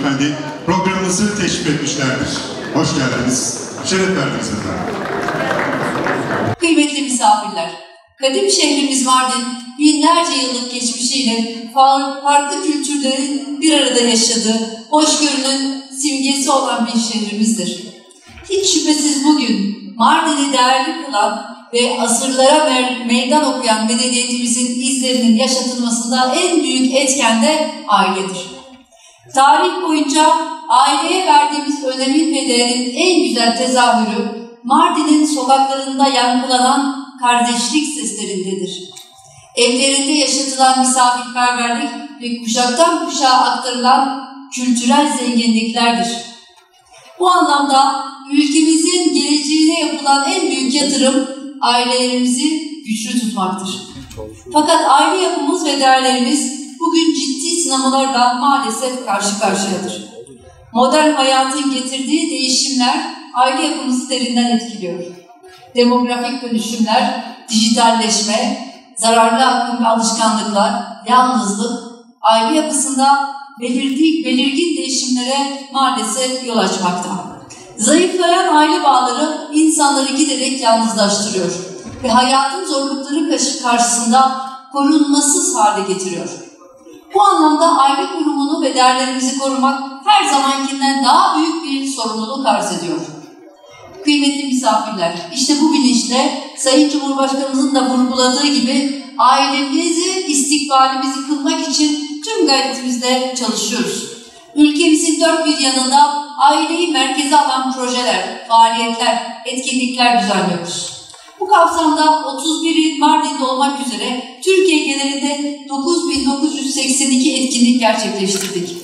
Efendim, programımızı teşvik etmişlerdir. Hoş geldiniz. Şeref verdiniz efendim. Kıymetli misafirler, kadim şehrimiz Mardin, binlerce yıllık geçmişiyle farklı kültürlerin bir arada yaşadığı, hoşgörünün simgesi olan bir şehrimizdir. Hiç şüphesiz bugün Mardin'i değerli kılan ve asırlara meydan okuyan medeniyetimizin izlerinin yaşatılmasında en büyük etken de ailedir. Tarih boyunca aileye verdiğimiz önemin ve değerin en güzel tezahürü Mardin'in sokaklarında yankılanan kardeşlik seslerindedir. Evlerinde yaşatılan misafirperverlik ve kuşaktan kuşağa aktarılan kültürel zenginliklerdir. Bu anlamda ülkemizin geleceğine yapılan en büyük yatırım ailelerimizi güçlü tutmaktır. Fakat aile yapımız ve değerlerimiz bugün ciddi sınamalarla maalesef karşı karşıyadır. Modern hayatın getirdiği değişimler aile yapımızı derinden etkiliyor. Demografik dönüşümler, dijitalleşme, zararlı alışkanlıklar, yalnızlık, aile yapısında belirgin değişimlere maalesef yol açmakta. Zayıflayan aile bağları insanları giderek yalnızlaştırıyor ve hayatın zorlukları karşısında korunmasız hale getiriyor. Bu anlamda aile kurumunu ve değerlerimizi korumak her zamankinden daha büyük bir sorumluluk arz ediyor. Kıymetli misafirler, işte bu bilinçle Sayın Cumhurbaşkanımızın da vurguladığı gibi ailemizi, istikbalimizi kılmak için tüm gayretimizle çalışıyoruz. Ülkemizin dört bir yanında aileyi merkeze alan projeler, faaliyetler, etkinlikler düzenliyoruz. Bu kapsamda 31 il Mardin'de olmak üzere Türkiye genelinde 9.982 etkinlik gerçekleştirdik.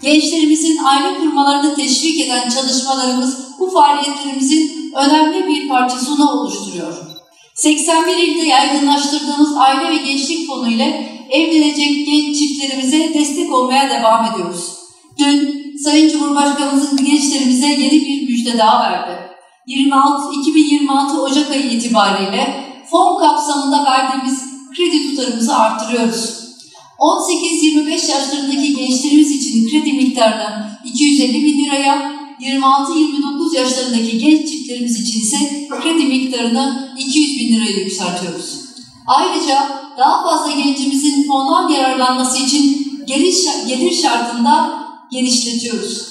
Gençlerimizin aile kurmalarını teşvik eden çalışmalarımız bu faaliyetlerimizin önemli bir parçasını oluşturuyor. 81 ilde yaygınlaştırdığımız aile ve gençlik fonu ile evlenecek genç çiftlerimize destek olmaya devam ediyoruz. Dün Sayın Cumhurbaşkanımızın gençlerimize yeni bir müjde daha verdi. 2026 Ocak ayı itibariyle fon kapsamında verdiğimiz kredi tutarımızı artırıyoruz. 18-25 yaşlarındaki gençlerimiz için kredi miktarını 250 bin liraya, 26-29 yaşlarındaki genç çiftlerimiz için ise kredi miktarını 200 bin liraya yükseltiyoruz. Ayrıca daha fazla gencimizin fondan yararlanması için gelir şartında genişletiyoruz.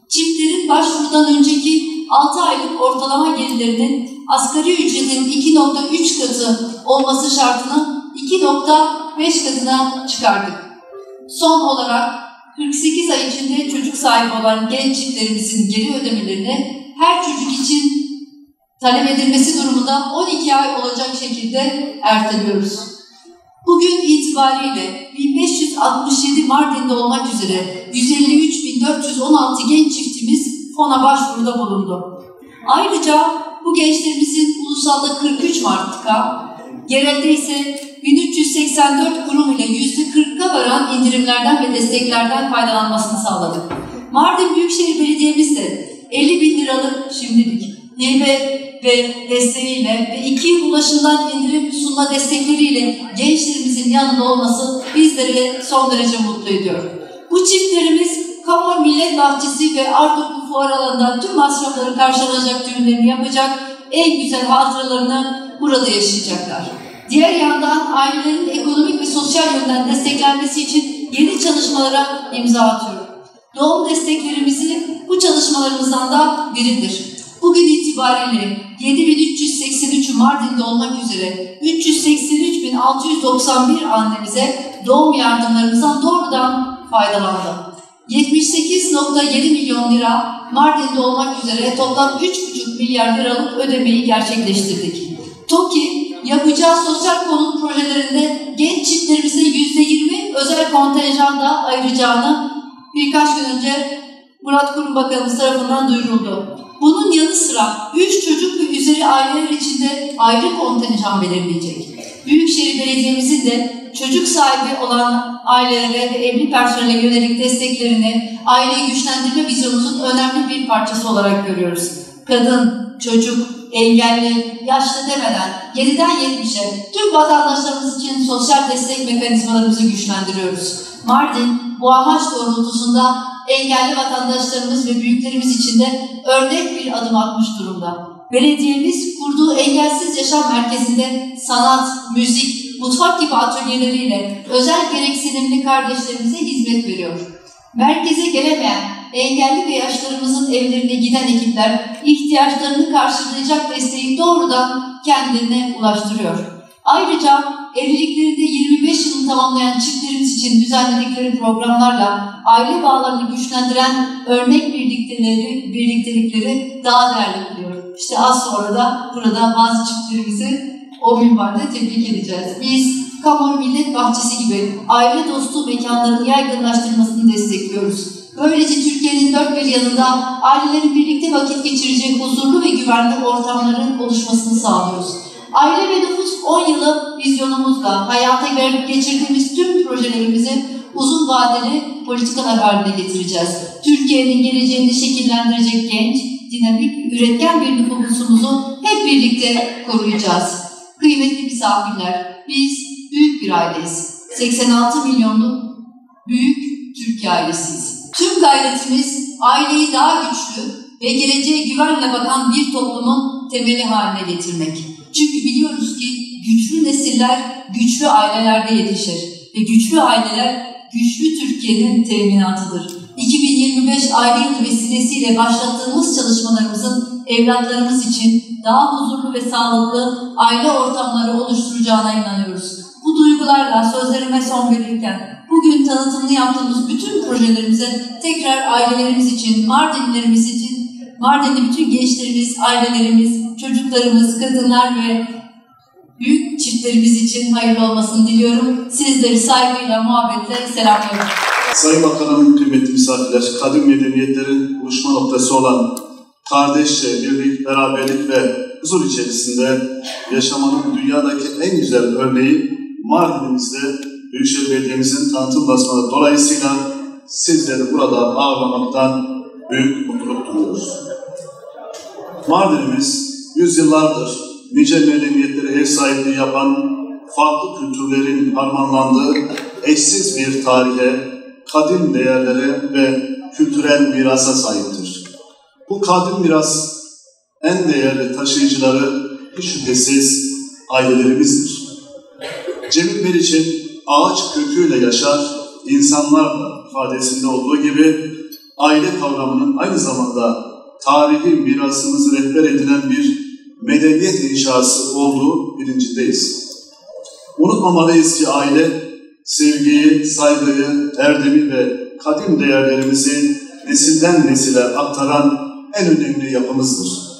Çiftlerin başvurudan önceki 6 aylık ortalama gelirlerinin asgari ücretin 2.3 katı olması şartını 2.5 katına çıkardık. Son olarak 48 ay içinde çocuk sahibi olan genç çiftlerimizin geri ödemelerini her çocuk için talep edilmesi durumunda 12 ay olacak şekilde erteliyoruz. Bugün itibariyle 1567 Mardin'de olmak üzere 153.416 genç çiftimiz fona başvuruda bulundu. Ayrıca bu gençlerimizin ulusalda 43 Mart'ta, yerelde ise 1384 kurum ile %40'a varan indirimlerden ve desteklerden faydalanmasını sağladık. Mardin Büyükşehir Belediye'miz de 50 bin liralık şimdilik hibe ve desteğiyle ve 2 yıl ulaşımdan indirim sunma destekleriyle gençlerimizin yanında olması bizleri son derece mutlu ediyor. Bu çiftlerimiz Kamor Millet Bahçesi ve Artuklu Fuar alanından tüm masrafları karşılanacak düğünlerini yapacak, en güzel hatıralarını burada yaşayacaklar. Diğer yandan ailelerin ekonomik ve sosyal yönden desteklenmesi için yeni çalışmalara imza atıyor. Doğum desteklerimizi bu çalışmalarımızdan da biridir. Bugün itibariyle 7.383 Mardin'de olmak üzere 383.691 annemize doğum yardımlarımızdan doğrudan faydalandı. 78.7 milyon lira Mardin'de olmak üzere toplam 3,5 milyar liralık ödemeyi gerçekleştirdik. TOKİ yapacağı sosyal konut projelerinde genç çiftlerimize %20 özel kontenjan da ayıracağını birkaç gün önce Murat Kurum Bakanımız tarafından duyuruldu. Bunun yanı sıra 3 çocuk ve üzeri aileler için de ayrı kontenjan belirleyecek. Büyükşehir Belediye'mizin de çocuk sahibi olan ailelere ve evli personele yönelik desteklerini aileyi güçlendirme vizyonumuzun önemli bir parçası olarak görüyoruz. Kadın, çocuk, engelli, yaşlı demeden 7'den 70'e tüm vatandaşlarımız için sosyal destek mekanizmalarımızı güçlendiriyoruz. Mardin bu amaç doğrultusunda engelli vatandaşlarımız ve büyüklerimiz için de örnek bir adım atmış durumda. Belediyemiz kurduğu Engelsiz Yaşam Merkezi'nde sanat, müzik, mutfak gibi atölyeleriyle özel gereksinimli kardeşlerimize hizmet veriyor. Merkeze gelemeyen engelli ve yaşlılarımızın evlerine giden ekipler ihtiyaçlarını karşılayacak desteği doğrudan kendilerine ulaştırıyor. Ayrıca evliliklerinde 25 yılını tamamlayan çiftlerimiz için düzenledikleri programlarla aile bağlarını güçlendiren örnek birliktelikleri daha değerli kılıyor. İşte az sonra da burada bazı çiftlerimizi o minvalde tebrik edeceğiz. Biz Kamu Millet Bahçesi gibi aile dostu mekanların yaygınlaştırmasını destekliyoruz. Böylece Türkiye'nin dört bir yanında ailelerin birlikte vakit geçireceği huzurlu ve güvenli ortamların oluşmasını sağlıyoruz. Aile ve Nüfus 10 yılı vizyonumuzla hayata geçirdiğimiz tüm projelerimizi uzun vadeli politikalar haline getireceğiz. Türkiye'nin geleceğini şekillendirecek genç, dinamik, üretken bir nüfusumuzu hep birlikte koruyacağız. Kıymetli misafirler, biz büyük bir aileyiz. 86 milyonluk büyük Türkiye ailesiyiz. Tüm gayretimiz aileyi daha güçlü ve geleceğe güvenle bakan bir toplumun temeli haline getirmek. Çünkü biliyoruz ki güçlü nesiller güçlü ailelerde yetişir ve güçlü aileler güçlü Türkiye'nin teminatıdır. 2025 aile yılı vesilesiyle başlattığımız çalışmalarımızın evlatlarımız için daha huzurlu ve sağlıklı aile ortamları oluşturacağına inanıyoruz. Bu duygularla sözlerime son verirken bugün tanıtımını yaptığımız bütün projelerimize tekrar ailelerimiz için, Mardinlilerimiz için, Mardinli bütün gençlerimiz, ailelerimiz, çocuklarımız, kadınlar ve büyük çiftlerimiz için hayırlı olmasını diliyorum. Sizleri saygıyla, muhabbetle selamlıyorum. Sayın Bakanım, kıymetli misafirler, kadim medeniyetlerin buluşma noktası olan kardeşçe, birlik, beraberlik ve huzur içerisinde yaşamanın dünyadaki en güzel örneği Mardin'imizde Büyükşehir Belediye'mizin tanıtım basmaları dolayısıyla sizleri burada ağırlamaktan büyük mutluluk duyuyoruz. Mardin'imiz yüzyıllardır nice medeniyetlere ev sahipliği yapan, farklı kültürlerin harmanlandığı eşsiz bir tarihe, kadim değerlere ve kültürel mirasa sahiptir. Bu kadim miras en değerli taşıyıcıları hiç şüphesiz ailelerimizdir. Cemil Meriç'in ağaç köküyle yaşar, insanlarla ifadesinde olduğu gibi aile kavramının aynı zamanda tarihi mirasımızı rehber edinen bir medeniyet inşası olduğu bilincindeyiz. Unutmamalıyız ki aile, sevgiyi, saygıyı, erdemi ve kadim değerlerimizi nesilden nesile aktaran en önemli yapımızdır.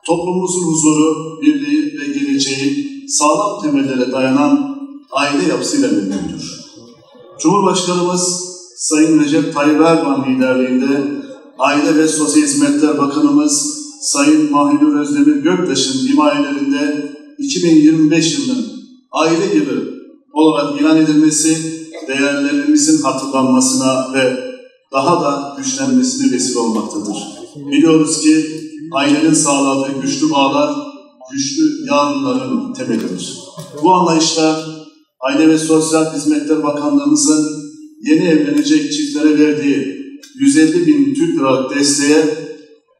Toplumumuzun huzuru, birliği ve geleceği sağlam temellere dayanan aile yapısıyla mümkündür. Cumhurbaşkanımız Sayın Recep Tayyip Erdoğan liderliğinde Aile ve Sosyal Hizmetler Bakanımız Sayın Mahinur Özdemir Göktaş'ın himayelerinde 2025 yılının aile yılı olarak ilan edilmesi, değerlerimizin hatırlanmasına ve daha da güçlenmesine vesile olmaktadır. Biliyoruz ki ailenin sağladığı güçlü bağlar, güçlü yarınların temelidir. Bu anlayışla Aile ve Sosyal Hizmetler Bakanlığımızın yeni evlenecek çiftlere verdiği 150 bin Türk liralık desteğe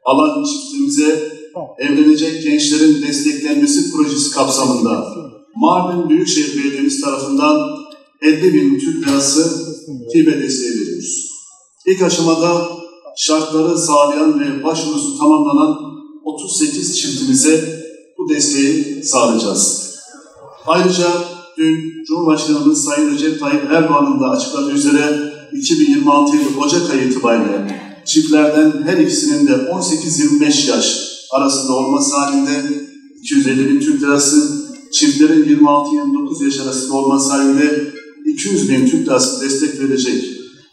alan çiftimize evlenecek gençlerin desteklenmesi projesi kapsamında Mardin Büyükşehir Belediyemiz tarafından 50 bin Türk lirası hibe desteği veriyoruz. İlk aşamada şartları sağlayan ve başvurusu tamamlanan 38 çiftimize bu desteği sağlayacağız. Ayrıca dün Cumhurbaşkanımız Sayın Recep Tayyip Erdoğan'ın da açıkladığı üzere 2026 yılı Ocak ayı itibariyle çiftlerden her ikisinin de 18-25 yaş arasında olması halinde 250 bin Türk lirası, çiftlerin 26-29 yaş arasında olması halinde 200 bin Türk lirası destek verecek.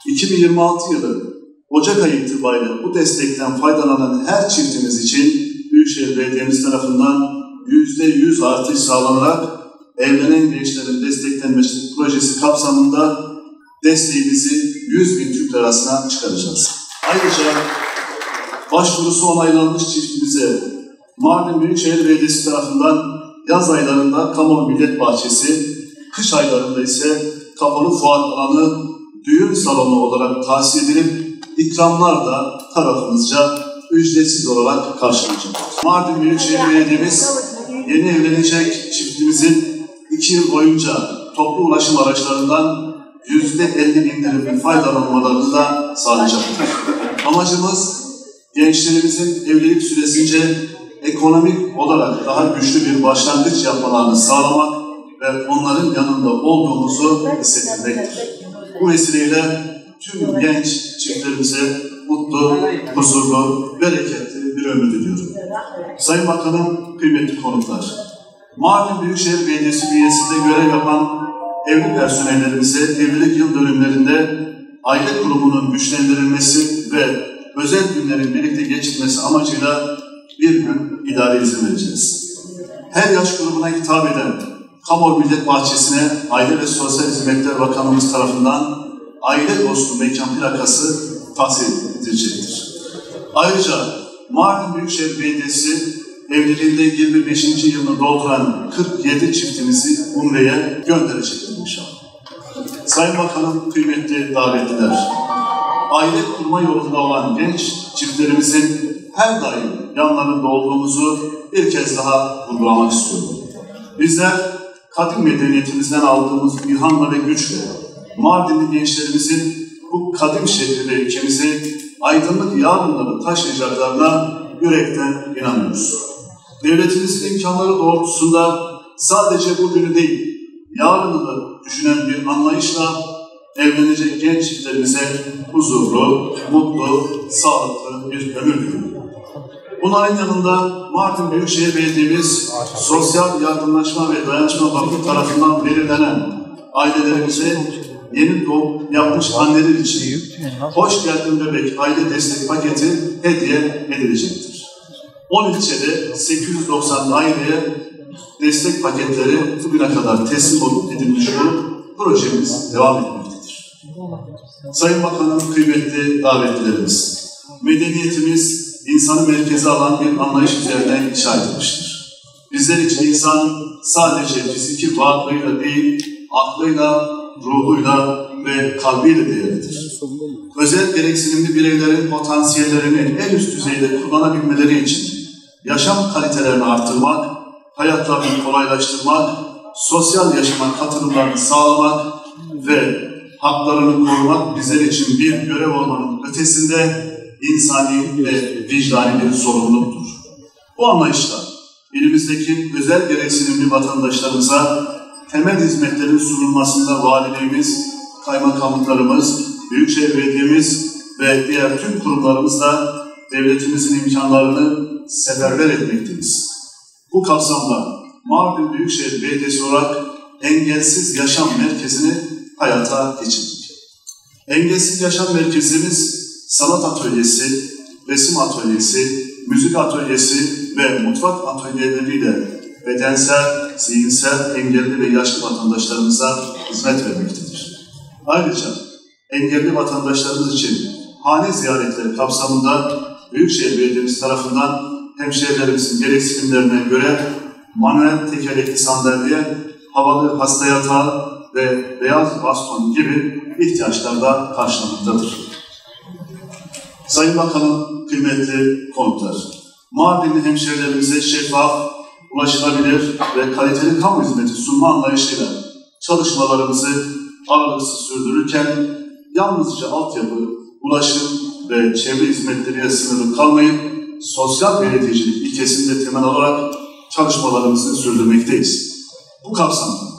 2026 yılı Ocak ayı itibariyle bu destekten faydalanan her çiftimiz için Büyükşehir Belediyemiz tarafından %100 artış sağlanarak evlenen gençlerin desteklenmesi projesi kapsamında desteğimizi 100 bin Türk lirasına çıkaracağız. Ayrıca başvurusu onaylanmış çiftimize Mardin Büyükşehir Belediyesi tarafından yaz aylarında Kamu Millet Bahçesi, kış aylarında ise kapalı fuar alanı düğün salonu olarak tahsis edilip ikramlar da tarafımızca ücretsiz olarak karşılanacak. Mardin Büyükşehir Belediye'miz yeni evlenecek çiftimizin 2 yıl boyunca toplu ulaşım araçlarından %50 indirimli faydalanmalarını da sağlayacaktır. Amacımız gençlerimizin evlilik süresince ekonomik olarak daha güçlü bir başlangıç yapmalarını sağlamak ve onların yanında olduğumuzu hissettirmektir. Bu vesileyle tüm genç çiftlerimize mutlu, huzurlu, bereketli bir ömür diliyorum. Sayın Bakanım, kıymetli konuklar, Mardin Büyükşehir Belediyesi bünyesinde görev yapan evli personellerimize evlilik yıl dönümlerinde aile kurumunun güçlendirilmesi ve özel günlerin birlikte geçirmesi amacıyla bir gün idari izin vereceğiz. Her yaş grubuna hitap eden Kamor Millet Bahçesi'ne Aile ve Sosyal Hizmetler Bakanlığımız tarafından aile dostu mekan plakası tahsil edilecektir. Ayrıca Mardin Büyükşehir Belediyesi evliliğinde 25. yılını dolduran 47 çiftimizi Umre'ye gönderecektir inşallah. Sayın Bakanım, kıymetli davetliler, aile kurma yolunda olan genç çiftlerimizin her daim yanlarında olduğumuzu bir kez daha vurgulamak istiyorum. Bizler kadim medeniyetimizden aldığımız ilhamla ve güçle Mardinli gençlerimizin bu kadim şehri ve ülkemizi aydınlık yarınları taşıyacaklarına yürekten inanıyoruz. Devletimizin imkanları doğrultusunda sadece bugünü değil, yarını da düşünen bir anlayışla evlenecek genç çiftlerimize huzurlu, mutlu, sağlıklı bir ömür diliyorum. Bunların yanında Mardin Büyükşehir Belediye'miz Sosyal Yardımlaşma ve Dayanışma Vakfı tarafından belirlenen ailelerimize yeni doğum yapmış anneler için Hoş Geldin Bebek aile destek paketi hediye edilecektir. 10 ilçede 890 aileye destek paketleri bugüne kadar teslim edilmiş olup projemiz devam etmektedir. Sayın Bakanım, kıymetli davetlilerimiz, medeniyetimiz insanı merkeze alan bir anlayış üzerine inşa edilmiştir. Bizler için insan sadece fiziki varlığıyla değil, aklıyla, ruhuyla ve kalbiyle değerlidir. Özel gereksinimli bireylerin potansiyellerini en üst düzeyde kullanabilmeleri için yaşam kalitelerini artırmak, hayatlarını kolaylaştırmak, sosyal yaşama katılımlarını sağlamak ve haklarını korumak bizler için bir görev olmanın ötesinde insani ve vicdani bir sorumluluktur. Bu anlayışla ilimizdeki özel gereksinimli vatandaşlarımıza temel hizmetlerin sunulmasında valiliğimiz, kaymakamlıklarımız, Büyükşehir Belediye'miz ve diğer tüm kurumlarımız da devletimizin imkanlarını seferber etmekteyiz. Bu kapsamda Mardin Büyükşehir Belediyesi olarak Engelsiz Yaşam Merkezi'ni hayata geçirdik. Engelsiz Yaşam Merkezimiz sanat atölyesi, resim atölyesi, müzik atölyesi ve mutfak atölyeleriyle bedensel, zihinsel, engelli ve yaşlı vatandaşlarımıza hizmet vermektedir. Ayrıca engelli vatandaşlarımız için hane ziyaretleri kapsamında Büyükşehir Belediyemiz tarafından hemşehrilerimizin gereksinimlerine göre manuel tekerlekli sandalye, havalı hasta yatağı ve beyaz baston gibi ihtiyaçlar da karşılanmaktadır. Sayın Bakanım, kıymetli konuklar, Mardinli hemşehrilerimize şeffaf, ulaşılabilir ve kaliteli kamu hizmeti sunma anlayışıyla çalışmalarımızı aralıksız sürdürürken yalnızca altyapı, ulaşım ve çevre hizmetleriyle sınırlı kalmayıp sosyal belediyecilik ilkesini de temel alarak çalışmalarımızı sürdürmekteyiz. Bu kapsamda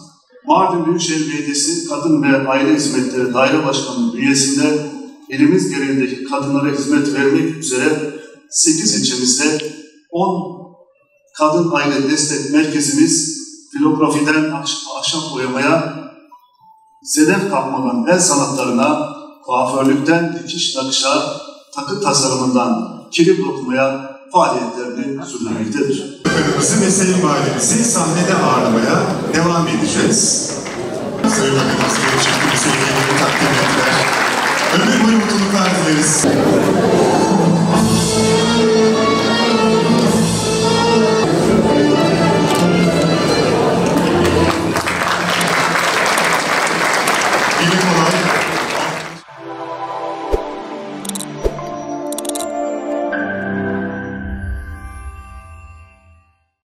Mardin Büyükşehir Belediyesi Kadın ve Aile Hizmetleri Daire Başkanlığı bünyesinde ilimiz genelindeki kadınlara hizmet vermek üzere 8 ilçemizde 10 kadın aile destek merkezimiz, filografiden ahşap boyamaya, sedef kapmadan el sanatlarına, kuaförlükten dikiş nakışa, takı tasarımından kilim dokumaya faaliyetlerini sürdürmektedir. Bizim ve Sayın Valimizi sahnede ağırlamaya devam edeceğiz. Sayın Valimizi ve çiftimizi takdim ettiler. Ömür boyu mutluluklar dileriz.